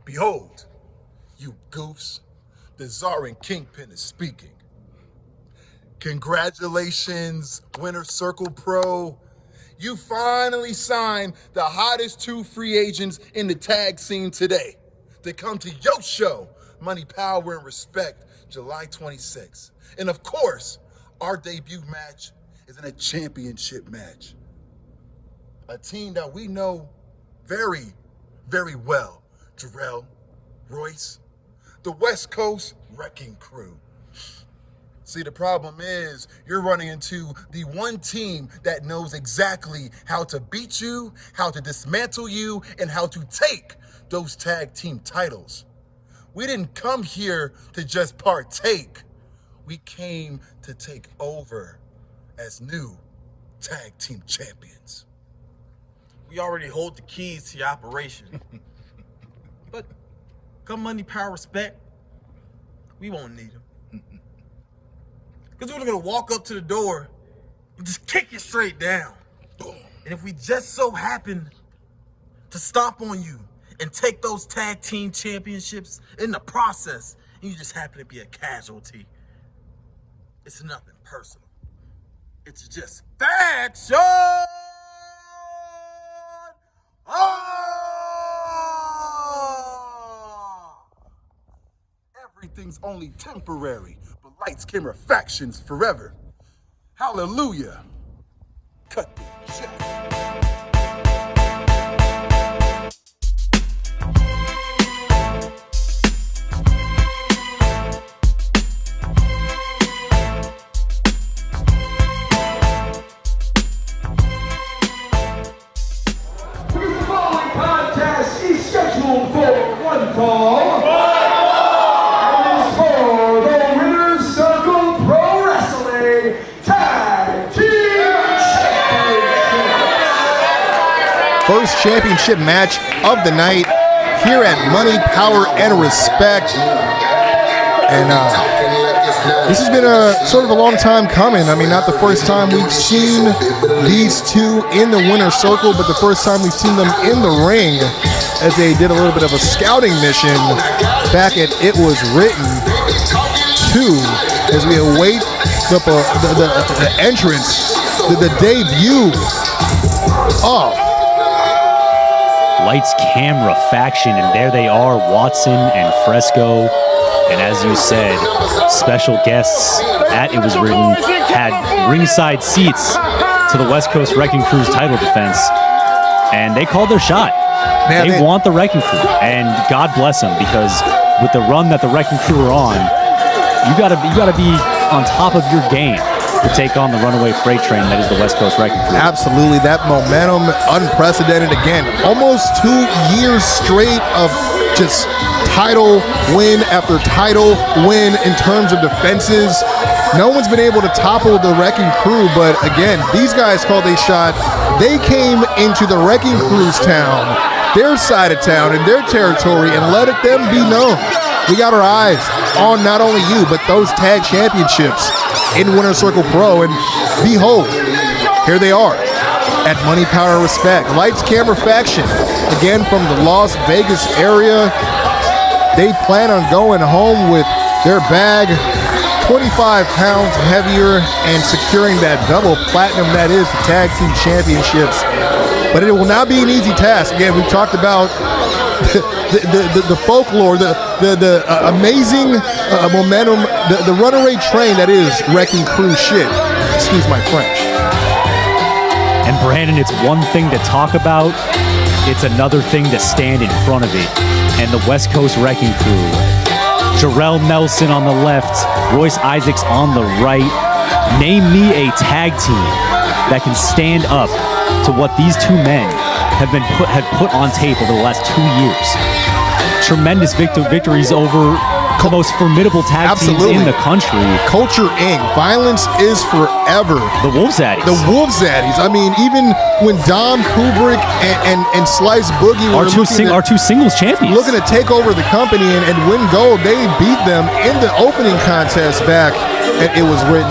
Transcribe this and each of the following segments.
Behold, you goofs, the Czar and Kingpin is speaking. Congratulations, Winner Circle Pro. You finally signed the hottest 2 free agents in the tag scene today to come to your show, Money, Power, and Respect, July 26th. And of course, our debut match is in a championship match. A team that we know very, very well. Jarrell, Royce, the West Coast Wrecking Crew. See, the problem is you're running into the one team that knows exactly how to beat you, how to dismantle you, and how to take those tag team titles. We didn't come here to just partake. We came to take over as new tag team champions. We already hold the keys to your operation. But come Money, Power, Respect, we won't need them. Because we're going to walk up to the door and just kick it straight down. Boom. And if we just so happen to stomp on you and take those tag team championships in the process, and you just happen to be a casualty, it's nothing personal. It's just faction! Everything's only temporary, but lights, camera, factions forever. Hallelujah. Cut the check. The following contest is scheduled for one fall. And is for the Winner's Circle Pro Wrestling Tag Team Championship. First championship match of the night here at Money, Power, and Respect. And this has been a sort of a long time coming. I mean, not the first time we've seen these two in the winner's circle, but the first time we've seen them in the ring as they did a little bit of a scouting mission back at It Was Written 2 as we await the entrance, the debut of Lights, Camera, Faction, and there they are, Watson and Fresco. And as you said, special guests at It Was Written had ringside seats to the West Coast Wrecking Crew's title defense, and they called their shot. Man, they want the Wrecking Crew, and God bless them, because with the run that the Wrecking Crew are on, you gotta be on top of your game to take on the runaway freight train that is the West Coast Wrecking Crew. Absolutely, that momentum, unprecedented again. Almost 2 years straight of just title win after title win in terms of defenses. No one's been able to topple the Wrecking Crew, but again, these guys called a shot. They came into the Wrecking Crew's town, their side of town, in their territory, and let them be known. We got our eyes on not only you, but those tag championships in Winner's Circle Pro, and behold, here they are at Money, Power, Respect. Lights, Camera, Faction, again from the Las Vegas area. They plan on going home with their bag 25 pounds heavier and securing that double platinum that is the Tag Team Championships. But it will not be an easy task. Again, we've talked about the folklore, the amazing momentum, the runaway train that is Wrecking Crew shit. Excuse my French. And Brandon, it's one thing to talk about, it's another thing to stand in front of it. And the West Coast Wrecking Crew, Jarrell Nelson on the left, Royce Isaacs on the right. Name me a tag team that can stand up to what these two men have put on tape over the last 2 years. Tremendous victories over the most formidable tag teams in the country. Culture Inc. Violence is forever. The Wolfzaddies. The Wolfzaddies. I mean, even when Dom Kubrick and Slice Boogie were our two singles champions, looking to take over the company and win gold, they beat them in the opening contest back at It Was Written.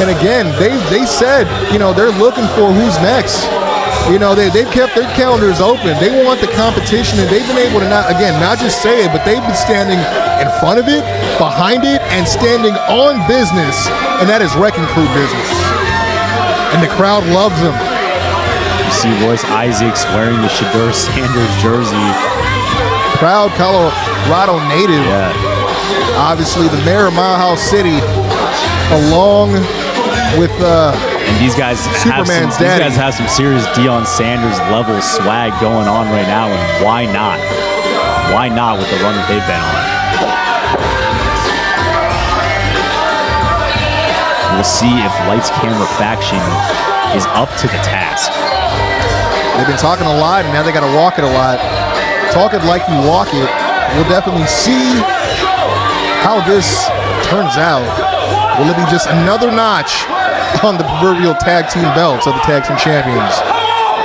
And again, they said, you know, they're looking for who's next. You know, they've kept their calendars open. They want the competition, and they've been able to not just say it, but they've been standing in front of it, behind it, and standing on business, and that is Wrecking Crew business. And the crowd loves them. You see Royce Isaacs wearing the Shedeur Sanders jersey. Proud Colorado native. Yeah. Obviously, the mayor of Mile House City, along with And these guys Superman's daddy. have some serious Deion Sanders level swag going on right now, and why not? Why not with the run that they've been on? We'll see if Lights Camera Faction is up to the task. they've been talking a lot, and now they got to walk it a lot. Talk it like you walk it. We'll definitely see how this turns out. Will it be just another notch on the proverbial tag team belts of the tag team champions?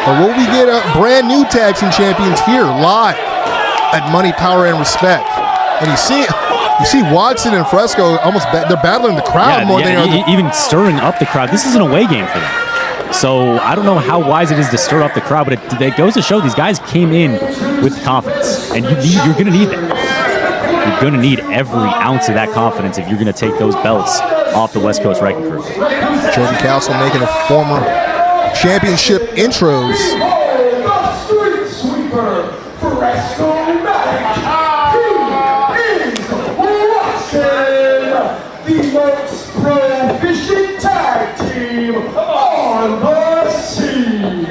Or will we get a brand new tag team champions here live at Money, Power, and Respect? And you see Watson and Fresco almost they're battling the crowd more than they are. Even stirring up the crowd. This is an away game for them. So I don't know how wise it is to stir up the crowd, but it goes to show these guys came in with confidence, and you're going to need that. You're going to need every ounce of that confidence if you're going to take those belts off the West Coast Wrecking Crew. Jordan Castle making a former championship intros. The street sweeper, Fresco Matic. He is Watson, the most proficient tag team on the scene.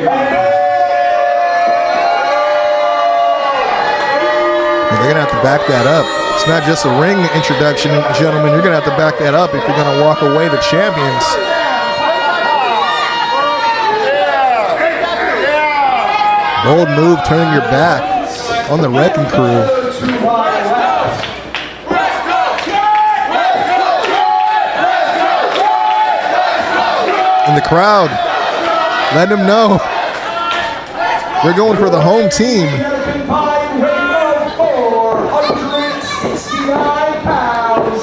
They're going to have to back that up. It's not just a ring introduction, gentlemen. You're going to have to back that up if you're going to walk away the champions. Bold move, turning your back on the Wrecking Crew. And the crowd, let them know we're going for the home team. 469 pounds.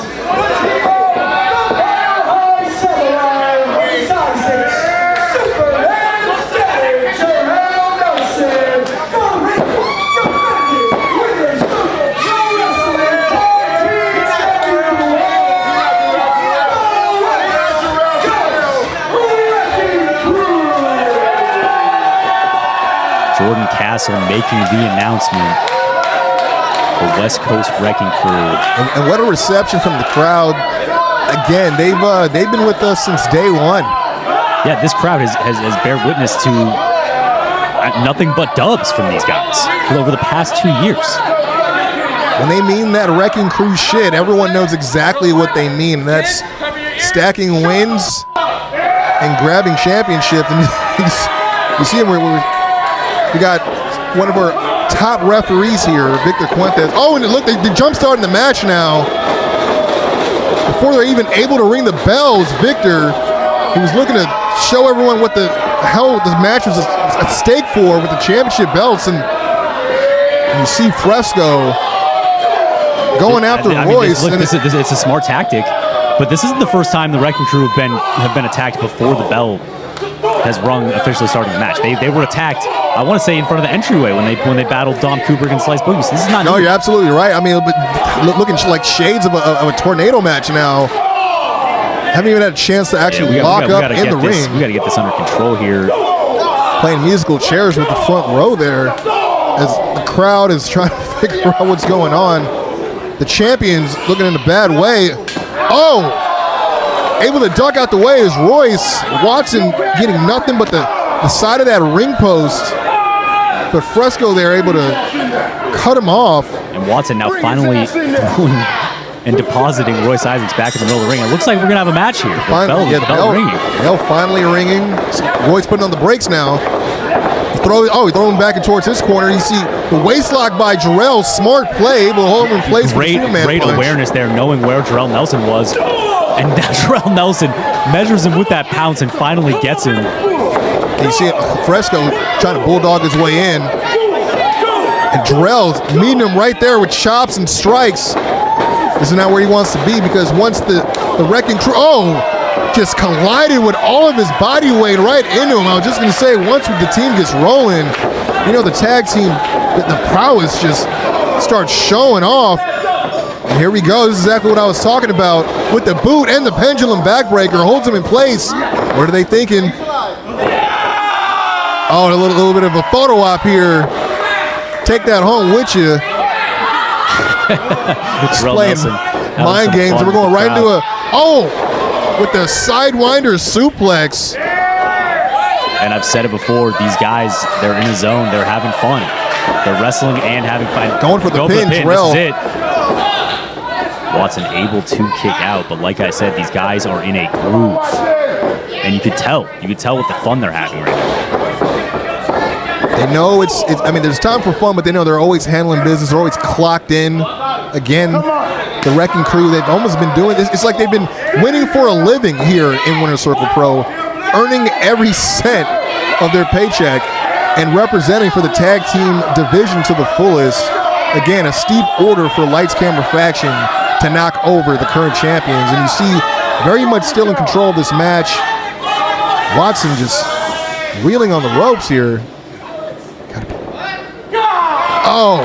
Jordan Castle making the announcement. The West Coast Wrecking Crew. And what a reception from the crowd. Again, they've been with us since day one. Yeah, this crowd has bear witness to nothing but dubs from these guys for over the past 2 years. When they mean that Wrecking Crew shit, everyone knows exactly what they mean. That's stacking wins and grabbing championships. And you see him where we got one of our top referees here, Victor Fuentes. Oh, and look, they jump-starting the match now. Before they're even able to ring the bells, Victor, he was looking to show everyone what the hell this match was at stake for with the championship belts. And you see Fresco going after Royce. It's a smart tactic, but this isn't the first time the Wrecking Crew have been attacked before the bell has rung officially starting the match. They were attacked, I want to say, in front of the entryway when they battled Dom Cooper against Slice Boogie. So this is not No, new. you're absolutely right. I mean, looking like shades of a tornado match now. Haven't even had a chance to actually lock up in the ring. We got to get this under control here. Playing musical chairs with the front row there as the crowd is trying to figure out what's going on. The champions looking in a bad way. Oh! Able to duck out the way is Royce. Watson getting nothing but the side of that ring post. But Fresco there able to cut him off. And Watson now finally throwing and depositing Royce Isaacs back in the middle of the ring. It looks like we're going to have a match here. The bell ringing. Bell finally ringing. Royce putting on the brakes now. He throwing back and towards his corner. You see the waist lock by Jarrell. Smart play, able to hold him in place. Great awareness there, knowing where Jarrell Nelson was. And Jarrell Nelson measures him with that pounce and finally gets him. And you see Fresco trying to bulldog his way in. And Jarrell's meeting him right there with chops and strikes. This is not where he wants to be, because once the Wrecking Crew, just collided with all of his body weight right into him. I was just going to say, once the team gets rolling, you know, the tag team, the prowess just starts showing off. And here we go. This is exactly what I was talking about with the boot and the pendulum backbreaker. Holds him in place. What are they thinking? Oh, a little bit of a photo op here. Take that home with you. Just playing mind games. And we're going right into with the Sidewinder suplex. And I've said it before, these guys, they're in a zone. They're having fun. They're wrestling and having fun. Going for the pin, Jarrell. This is it. Watson able to kick out, but like I said, these guys are in a groove. And you could tell with the fun they're having right now. They know it's I mean, there's time for fun, but they know they're always handling business. They're always clocked in. Again, the Wrecking Crew, they've almost been doing this. It's like they've been winning for a living here in Winter Circle Pro, earning every cent of their paycheck and representing for the tag team division to the fullest. Again, a steep order for Lights Camera Faction to knock over the current champions. And you see very much still in control of this match. Watson just reeling on the ropes here. Oh,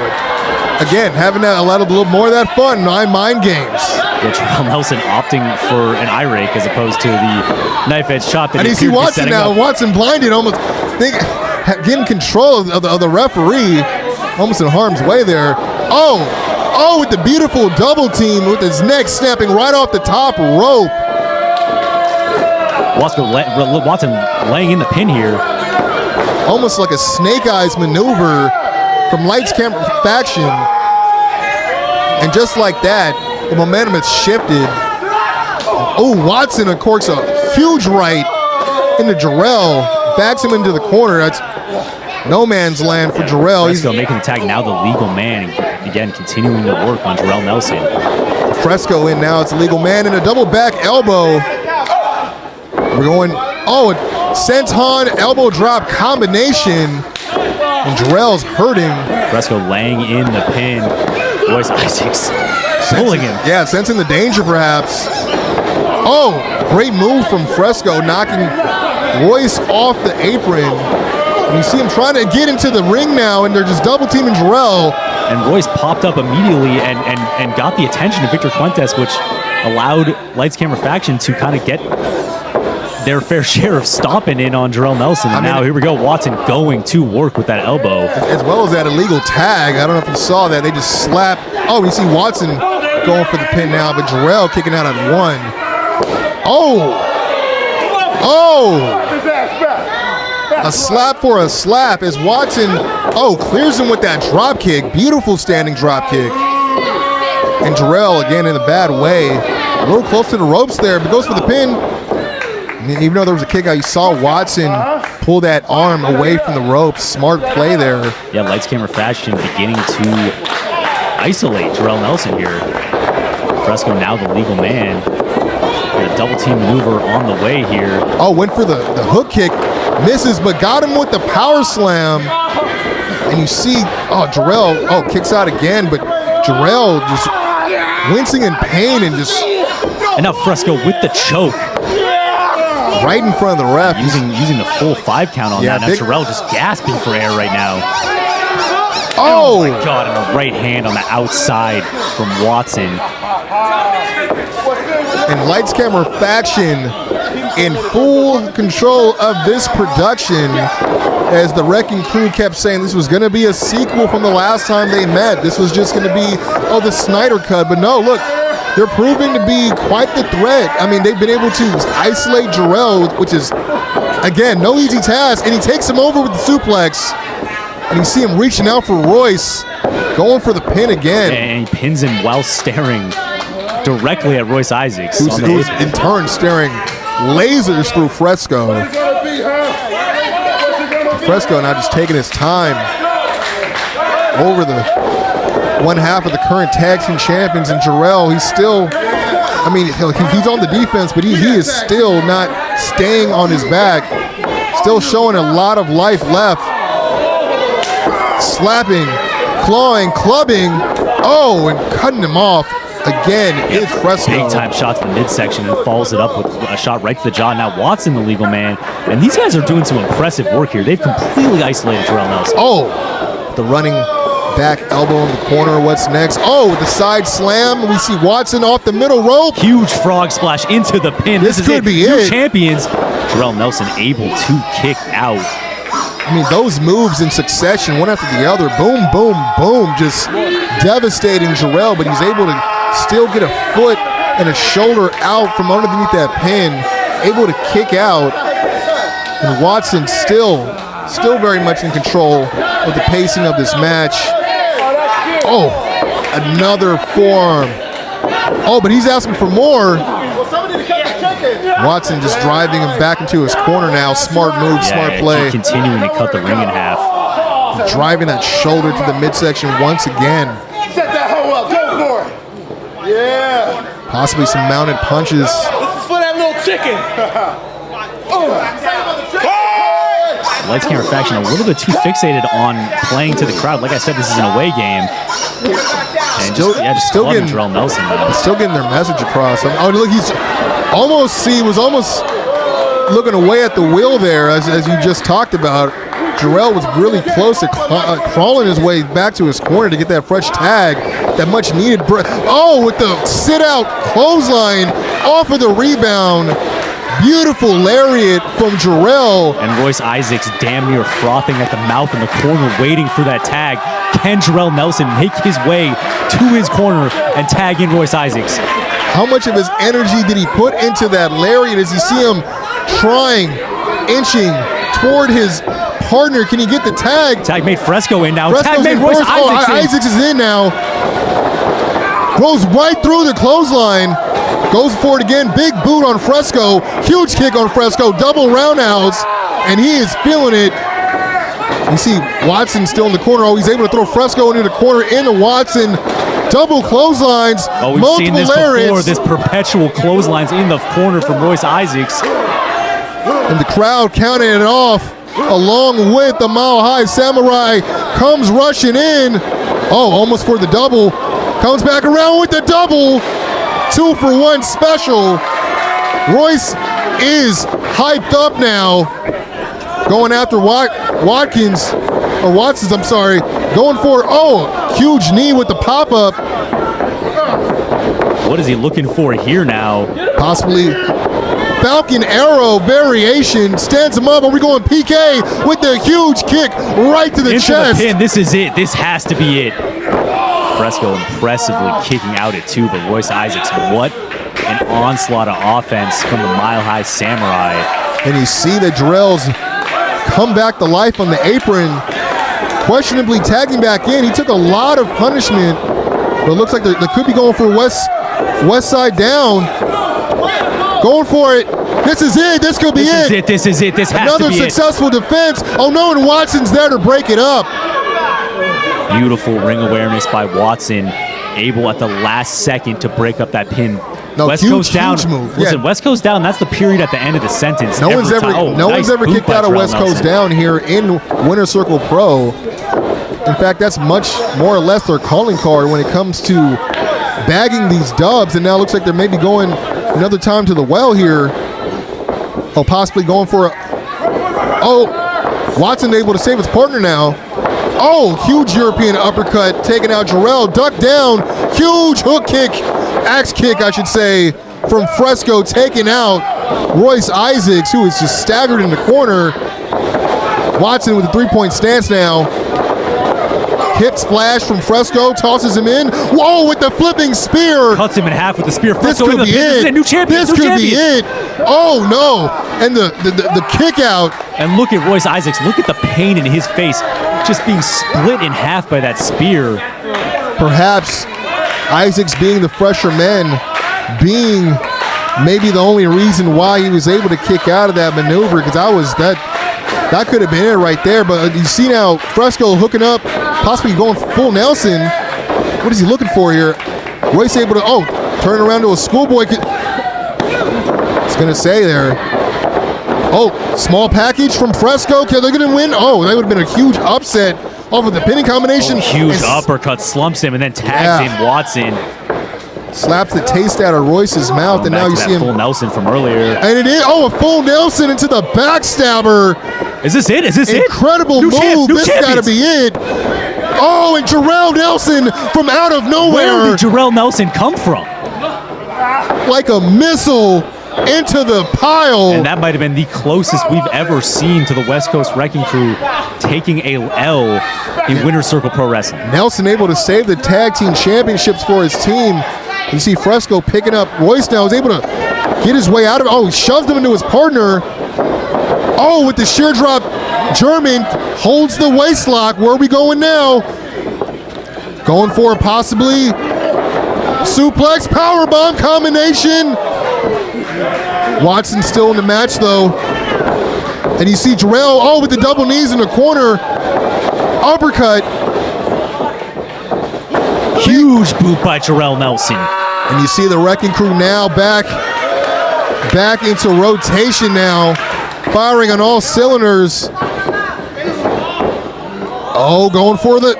again, having a little more of that fun, mind games. Yeah, Jarrell Nelson opting for an eye rake as opposed to the knife edge chop. That and you see Watson now. Watson blinded, almost getting control of the referee, almost in harm's way there. Oh, with the beautiful double team with his neck snapping right off the top rope. Watson laying in the pin here. Almost like a snake eyes maneuver from Lights Camera Faction. And just like that, the momentum has shifted. Oh, Watson uncorks a huge right into Jarrell. Backs him into the corner. That's no man's land for Jarrell. Fresco making the tag, now the legal man. Again, continuing to work on Jarrell Nelson. Fresco in now. It's a legal man and a double back elbow. We're going, senton elbow drop combination. And Jarrell's hurting. Fresco laying in the pin. Royce Isaacs pulling him. Yeah, sensing the danger perhaps. Oh, great move from Fresco, knocking Royce off the apron. And you see him trying to get into the ring now, and they're just double teaming Jarrell. And Royce popped up immediately and got the attention of Victor Fuentes, which allowed Lights Camera Faction to kind of get their fair share of stomping in on Jarrell Nelson. And now here we go, Watson going to work with that elbow. As well as that illegal tag. I don't know if you saw that. They just slapped. Oh, you see Watson going for the pin now, but Jarrell kicking out on one. A slap for a slap as Watson, clears him with that drop kick. Beautiful standing drop kick. And Jarrell, again, in a bad way. A little close to the ropes there, but goes for the pin. And even though there was a kick out, you saw Watson pull that arm away from the ropes. Smart play there. Yeah, Lights Camera Faction beginning to isolate Jarrell Nelson here. Fresco now the legal man. Got a double team maneuver on the way here. Oh, went for the hook kick. Misses, but got him with the power slam. And you see, Jarrell, kicks out again, but Jarrell just wincing in pain and just... And now Fresco with the choke. Right in front of the ref. Using the full 5 count on that. Now Jarrell just gasping for air right now. Oh my God, and a right hand on the outside from Watson. And Lights Camera Faction in full control of this production, as the Wrecking Crew kept saying this was going to be a sequel from the last time they met. This was just going to be, the Snyder Cut. But no, look, they're proving to be quite the threat. I mean, they've been able to isolate Jarrell, which is, again, no easy task. And he takes him over with the suplex. And you see him reaching out for Royce, going for the pin again. And he pins him while staring directly at Royce Isaacs. Who's in turn staring lasers through Fresco. Fresco now just taking his time over the one half of the current tag team champions, and Jarrell, he's still, he's on the defense, but he is still not staying on his back. Still showing a lot of life left. Slapping, clawing, clubbing, and cutting him off. again is Fresco. Big time shot to the midsection and follows it up with a shot right to the jaw. Now Watson, the legal man. And these guys are doing some impressive work here. They've completely isolated Jarrell Nelson. Oh, the running back elbow in the corner. What's next? Oh, with the side slam. We see Watson off the middle rope. Huge frog splash into the pin. This is could be New it. champions. Jarrell Nelson able to kick out. I mean, those moves in succession, one after the other. Boom, boom, boom. Just devastating Jarrell, but he's able to still get a foot and a shoulder out from underneath that pin. Able to kick out. And Watson still very much in control of the pacing of this match. Oh, another forearm. Oh, but he's asking for more. Watson just driving him back into his corner now. Smart move, smart play. Continuing to cut the ring in half. Driving that shoulder to the midsection once again. Set that hoe up. Go for it. Yeah. Possibly some mounted punches. This is for that little chicken. Lights Camera Faction a little bit too fixated on playing to the crowd. Like I said, this is an away game. And Still getting getting Jarrell Nelson. Man. Still getting their message across. Oh, look, he was almost looking away at the wheel there, as you just talked about. Jarrell was really close to crawling his way back to his corner to get that fresh tag, that much needed breath. Oh, with the sit out clothesline off of the rebound. Beautiful lariat from Jarrell. And Royce Isaacs damn near frothing at the mouth in the corner, waiting for that tag. Can Jarrell Nelson make his way to his corner and tag in Royce Isaacs? How much of his energy did he put into that lariat as you see him trying, inching toward his partner? Can he get the tag? Tag made Fresco in now. Fresco's Tag made in Royce first. Isaacs in. Isaacs is in now. Goes right through the clothesline. Goes for it again. Big boot on Fresco. Huge kick on Fresco. Double roundhouse. And he is feeling it. You see Watson still in the corner. Oh, he's able to throw Fresco into the corner, into Watson. Double clotheslines. Oh, we've multiple seen this lariats. before. This perpetual clotheslines in the corner from Royce Isaacs. And the crowd counting it off along with the Mile High Samurai comes rushing in. Oh, almost for the double. Comes back around with the double. 2-for-1 special. Royce is hyped up now. Going after Watkins, or Watson's, I'm sorry. Going for, huge knee with the pop-up. What is he looking for here now? Possibly Falcon Arrow variation. Stands him up. Are we going PK with the huge kick right to the Into chest? the pin. This is it. This has to be it. Fresco impressively kicking out at 2, but Royce Isaacs, what an onslaught of offense from the Mile High Samurai. And you see that Jarrell's come back to life on the apron, questionably tagging back in. He took a lot of punishment, but it looks like they could be going for West Side down. Going for it. This is it. This could be it. This is it. This has Another to be successful defense. Oh no, and Watson's there to break it up. Beautiful ring awareness by Watson, able at the last second to break up that pin. No, West huge, Coast down. huge move. Listen, Yeah. West Coast down. That's the period at the end of the sentence. No one's Every ever time. Nice boot kicked by out of Jarrell West Coast Nelson. down here in Winter Circle Pro. In fact, that's much more or less their calling card when it comes to bagging these dubs. And now it looks like they're maybe going another time to the well here. Oh, possibly going for Watson able to save his partner now. Oh, huge European uppercut, taking out Jarrell, duck down, huge hook kick, axe kick, I should say, from Fresco, taking out Royce Isaacs, who is just staggered in the corner. Watson with a 3-point stance now. Hip splash from Fresco, tosses him in. Whoa, with the flipping spear. Cuts him in half with the spear. This Fresco could in the be pin. This is it. a new champion. This new could champion. be it. Oh no! And the kick out. And look at Royce Isaacs. Look at the pain in his face, just being split in half by that spear. Perhaps Isaacs, being the fresher man, being maybe the only reason why he was able to kick out of that maneuver, because that could have been it right there. But you see now Fresco hooking up, possibly going full Nelson. What is he looking for here? Royce able to turn around to a schoolboy. It's gonna say there. Small package from Fresco. Okay, they're gonna win. That would have been a huge upset off of the pinning combination. Huge uppercut slumps him and then tags in Watson. Slaps the taste out of Royce's mouth, and now you see him. Full Nelson from earlier. And it is, a full Nelson into the backstabber. Is this it? Is this Incredible it? move. This got to be it. Oh, and Jarrell Nelson from out of nowhere. Where did Jarrell Nelson come from? Like a missile into the pile. And that might have been the closest we've ever seen to the West Coast Wrecking Crew taking a L in Winner's Circle Pro Wrestling. Nelson able to save the tag team championships for his team. You see Fresco picking up Royce now. Is able to get his way out of it. Oh, he shoved him into his partner. Oh, with the sheer drop, German holds the waist lock. Where are we going now? Going for a possibly suplex powerbomb combination. Watson still in the match though. And you see Jarrell, with the double knees in the corner. Uppercut. Huge boot by Jarrell Nelson. And you see the Wrecking Crew now back into rotation now. Firing on all cylinders. Oh, going for the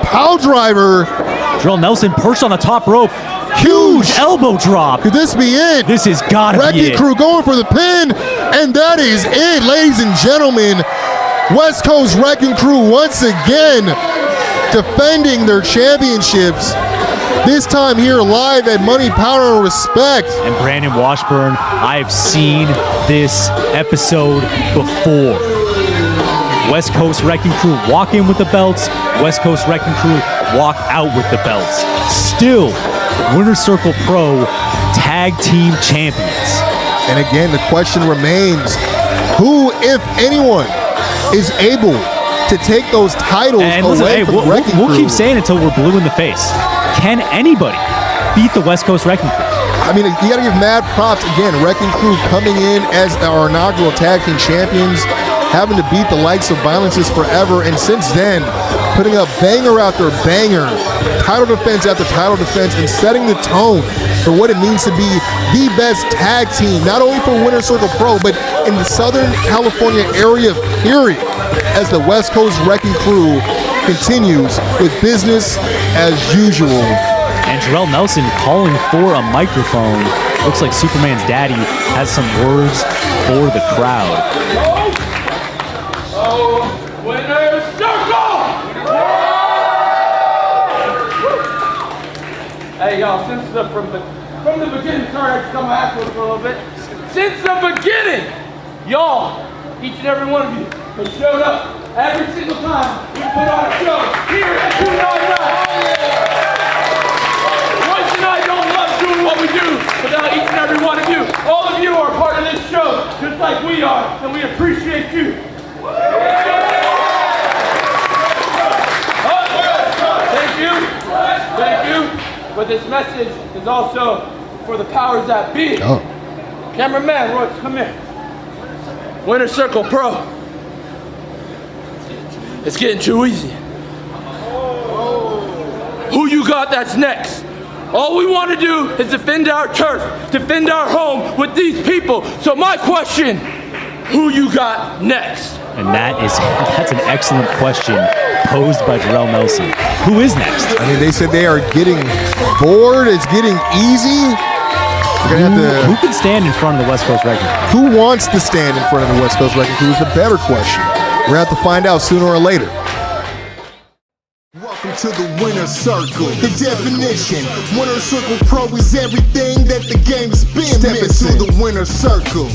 pile driver. Jarrell Nelson perched on the top rope. Huge elbow drop. Could this be it? This has got to be it. Wrecking Crew going for the pin, and that is it, ladies and gentlemen. West Coast Wrecking Crew once again defending their championships. This time here live at Money, Power, and Respect. And Brandon Washburn, I've seen this episode before. West Coast Wrecking Crew walk in with the belts. West Coast Wrecking Crew walk out with the belts. Still, Winner's Circle Pro Tag Team Champions. And again, the question remains, who, if anyone, is able to take those titles away from Wrecking Crew? We'll keep saying it until we're blue in the face. Can anybody beat the West Coast Wrecking Crew? I mean, you got to give mad props. Again, Wrecking Crew coming in as our inaugural tag team champions, having to beat the likes of Violence is Forever, and since then, putting up banger after banger, title defense after title defense, and setting the tone for what it means to be the best tag team, not only for Winner's Circle Pro, but in the Southern California area, period, as the West Coast Wrecking Crew continues with business as usual. And Jarrell Nelson calling for a microphone. Looks like Superman's daddy has some words for the crowd. Winner's Circle! Hey y'all, from the beginning, sorry I just got my ass whipped for a little bit. Since the beginning, y'all, each and every one of you, have showed up every single time we put on a show here at 299. Royce and I don't love doing what we do without each and every one of you. All of you are part of this show, just like we are, and we appreciate you. Thank you. But this message is also for the powers that be. Cameraman, Royce, come here. Winner's Circle Pro. It's getting too easy. Who you got that's next? All we want to do is defend our turf, defend our home with these people. So my question, who you got next? And that's an excellent question posed by Jarrell Nelson. Who is next? I mean, they said they are getting bored. It's getting easy. Who can stand in front of the West Coast Wrecking Crew? Who wants to stand in front of the West Coast Wrecking Crew is the better question. We're going to have to find out sooner or later. Welcome to the Winner's Circle. The definition. Winner's Circle Pro is everything that the game's been. Step into the Winner's Circle.